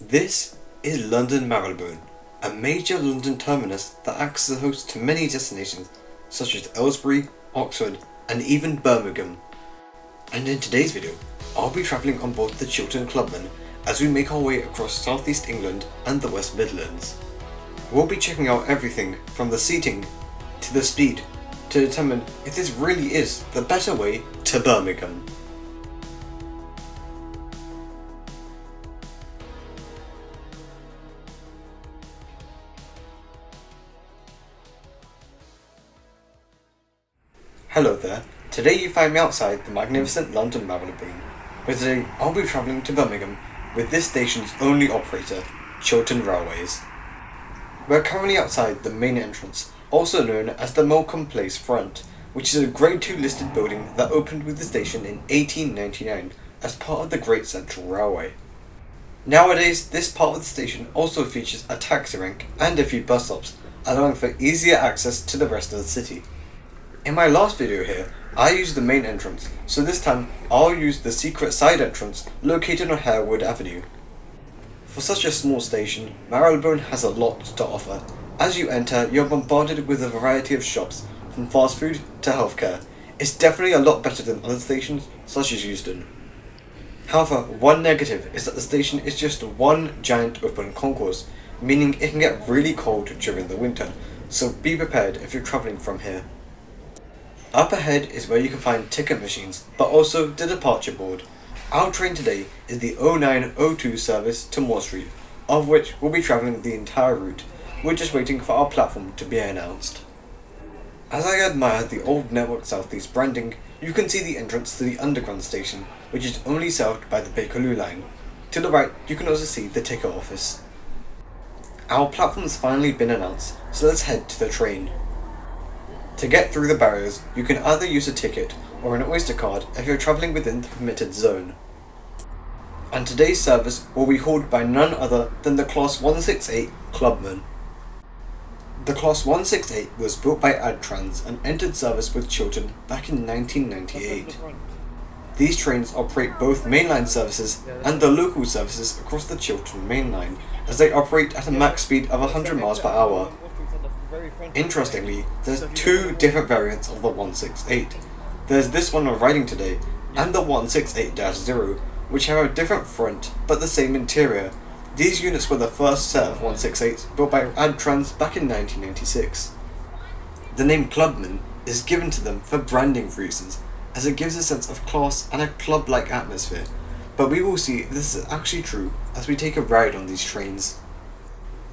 This is London Marylebone, a major London terminus that acts as a host to many destinations such as Aylesbury, Oxford and even Birmingham. And in today's video, I'll be travelling on board the Chiltern Clubman as we make our way across South East England and the West Midlands. We'll be checking out everything from the seating to the speed to determine if this really is the better way to Birmingham. Hello there, today you find me outside the magnificent London Marylebone, but today I'll be travelling to Birmingham with this station's only operator, Chiltern Railways. We're currently outside the main entrance, also known as the Malcolm Place Front, which is a Grade 2 listed building that opened with the station in 1899 as part of the Great Central Railway. Nowadays, this part of the station also features a taxi rank and a few bus stops, allowing for easier access to the rest of the city. In my last video here, I used the main entrance, so this time I'll use the secret side entrance located on Harewood Avenue. For such a small station, Marylebone has a lot to offer. As you enter, you're bombarded with a variety of shops, from fast food to healthcare. It's definitely a lot better than other stations, such as Euston. However, one negative is that the station is just one giant open concourse, meaning it can get really cold during the winter, so be prepared if you're travelling from here. Up ahead is where you can find ticket machines, but also the departure board. Our train today is the 0902 service to Moor Street, of which we'll be travelling the entire route. We're just waiting for our platform to be announced. As I admire the old Network South East branding, you can see the entrance to the Underground station, which is only served by the Bakerloo line. To the right, you can also see the ticket office. Our platform's finally been announced, so let's head to the train. To get through the barriers, you can either use a ticket or an Oyster card if you're travelling within the permitted zone. And today's service will be hauled by none other than the Class 168 Clubman. The Class 168 was built by Adtrans and entered service with Chiltern back in 1998. These trains operate both mainline services and the local services across the Chiltern main line, as they operate at a max speed of 100 miles per hour. Interestingly, there's two different variants of the 168. There's this one I'm riding today, and the 168-0, which have a different front but the same interior. These units were the first set of 168s built by Adtrans back in 1996. The name Clubman is given to them for branding reasons, as it gives a sense of class and a club-like atmosphere, but we will see if this is actually true as we take a ride on these trains.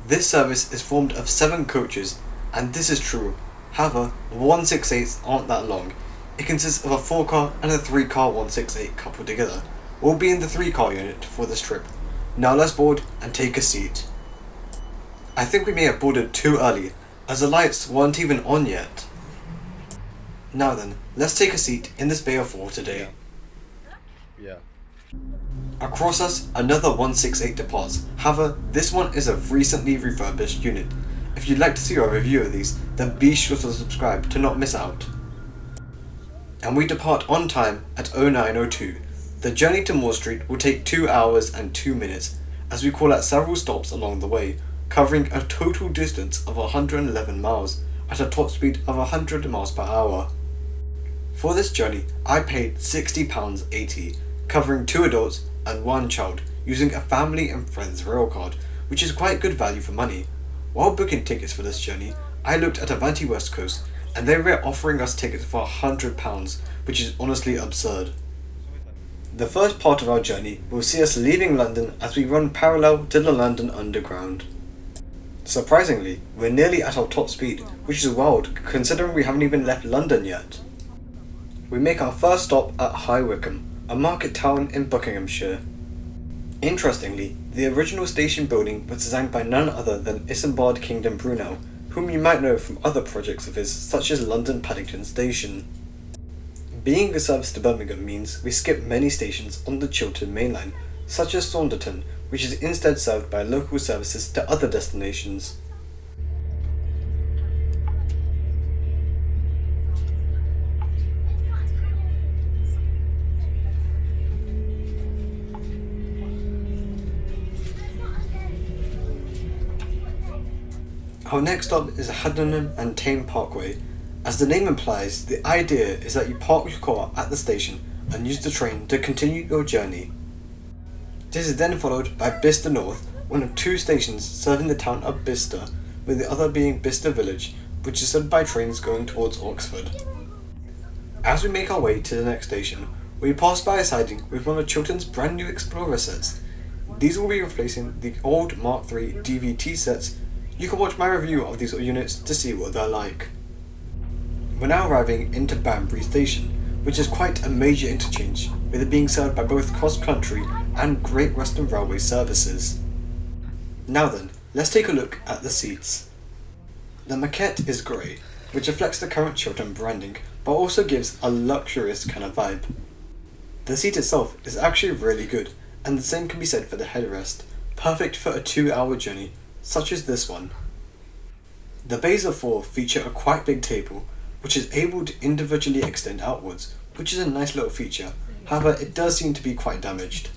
This service is formed of 7 coaches, and this is true. However, 168s aren't that long. It consists of a 4-car and a 3-car 168 coupled together. We'll be in the 3-car unit for this trip. Now let's board and take a seat. I think we may have boarded too early, as the lights weren't even on yet. Now then, let's take a seat in this bay of 4 today. Yeah. Across us, another 168 departs. However, this one is a recently refurbished unit. If you'd like to see our review of these, then be sure to subscribe to not miss out. And we depart on time at 0902. The journey to Moor Street will take 2 hours and 2 minutes, as we call at several stops along the way, covering a total distance of 111 miles at a top speed of 100 miles per hour. For this journey, I paid £60.80, covering 2 adults and 1 child, using a family and friends rail card, which is quite good value for money. While booking tickets for this journey, I looked at Avanti West Coast, and they were offering us tickets for £100, which is honestly absurd. The first part of our journey will see us leaving London as we run parallel to the London Underground. Surprisingly, we're nearly at our top speed, which is wild considering we haven't even left London yet. We make our first stop at High Wycombe, a market town in Buckinghamshire. Interestingly, the original station building was designed by none other than Isambard Kingdom Brunel, whom you might know from other projects of his such as London Paddington Station. Being a service to Birmingham means we skip many stations on the Chiltern main line, such as Saunderton, which is instead served by local services to other destinations. Our next stop is Haddenham and Tame Parkway. As the name implies, the idea is that you park your car at the station and use the train to continue your journey. This is then followed by Bicester North, one of two stations serving the town of Bicester, with the other being Bicester Village, which is served by trains going towards Oxford. As we make our way to the next station, we pass by a siding with one of Chiltern's brand new Explorer sets. These will be replacing the old Mark III DVT sets. You can watch my review of these units to see what they're like. We're now arriving into Banbury Station, which is quite a major interchange, with it being served by both cross-country and Great Western Railway services. Now then, let's take a look at the seats. The maquette is grey, which reflects the current Chiltern branding, but also gives a luxurious kind of vibe. The seat itself is actually really good, and the same can be said for the headrest, perfect for a 2-hour journey, such as this one. The bays of 4 feature a quite big table, which is able to individually extend outwards, which is a nice little feature. However, it does seem to be quite damaged.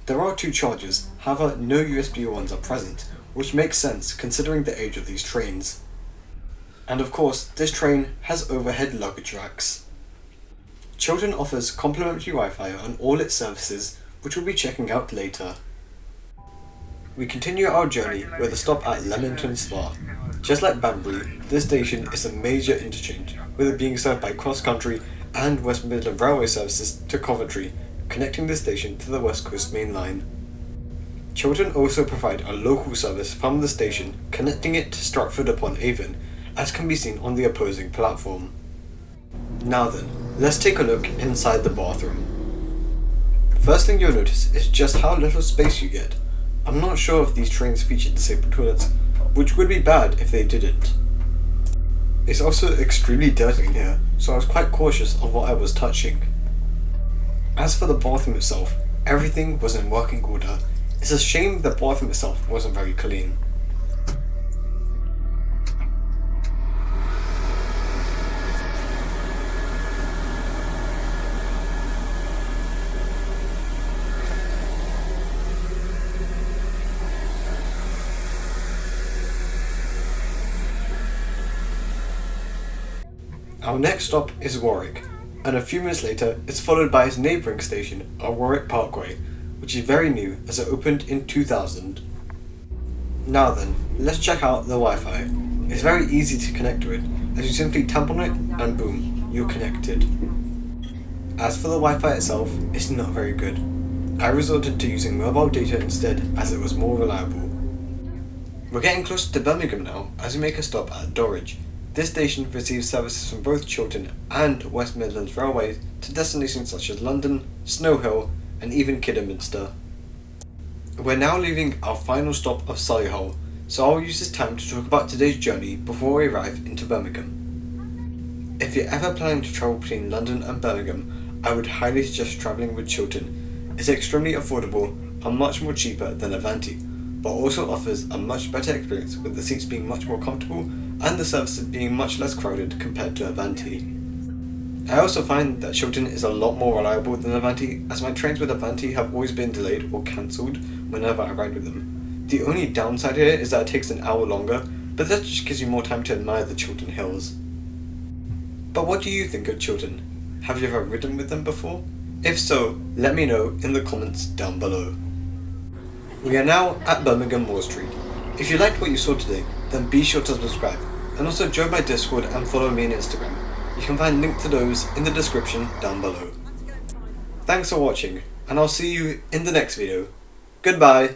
There are 2 chargers, however no USB ones are present, which makes sense considering the age of these trains. And of course, this train has overhead luggage racks. Chiltern offers complimentary Wi-Fi on all its services, which we'll be checking out later. We continue our journey with a stop at Leamington Spa. Just like Banbury, this station is a major interchange, with it being served by cross-country and West Midland Railway services to Coventry, connecting the station to the West Coast Main Line. Chiltern also provide a local service from the station, connecting it to Stratford-upon-Avon, as can be seen on the opposing platform. Now then, let's take a look inside the bathroom. First thing you'll notice is just how little space you get. I'm not sure if these trains feature disabled toilets, which would be bad if they didn't. It's also extremely dirty in here, so I was quite cautious of what I was touching. As for the bathroom itself, everything was in working order. It's a shame the bathroom itself wasn't very clean. Our next stop is Warwick, and a few minutes later it's followed by its neighbouring station of Warwick Parkway, which is very new as it opened in 2000. Now then, let's check out the Wi-Fi. It's very easy to connect to it, as you simply tap on it and boom, you're connected. As for the Wi-Fi itself, it's not very good. I resorted to using mobile data instead as it was more reliable. We're getting closer to Birmingham now as we make a stop at Dorridge. This station receives services from both Chiltern and West Midlands Railways to destinations such as London, Snow Hill, and even Kidderminster. We're now leaving our final stop of Solihull, so I'll use this time to talk about today's journey before we arrive into Birmingham. If you're ever planning to travel between London and Birmingham, I would highly suggest travelling with Chiltern. It's extremely affordable and much more cheaper than Avanti, but also offers a much better experience with the seats being much more comfortable and the services being much less crowded compared to Avanti. I also find that Chiltern is a lot more reliable than Avanti, as my trains with Avanti have always been delayed or cancelled whenever I ride with them. The only downside here is that it takes an hour longer, but that just gives you more time to admire the Chiltern Hills. But what do you think of Chiltern? Have you ever ridden with them before? If so, let me know in the comments down below. We are now at Birmingham Moor Street. If you liked what you saw today, then be sure to subscribe, and also join my Discord and follow me on Instagram. You can find links to those in the description down below. Thanks for watching, and I'll see you in the next video. Goodbye!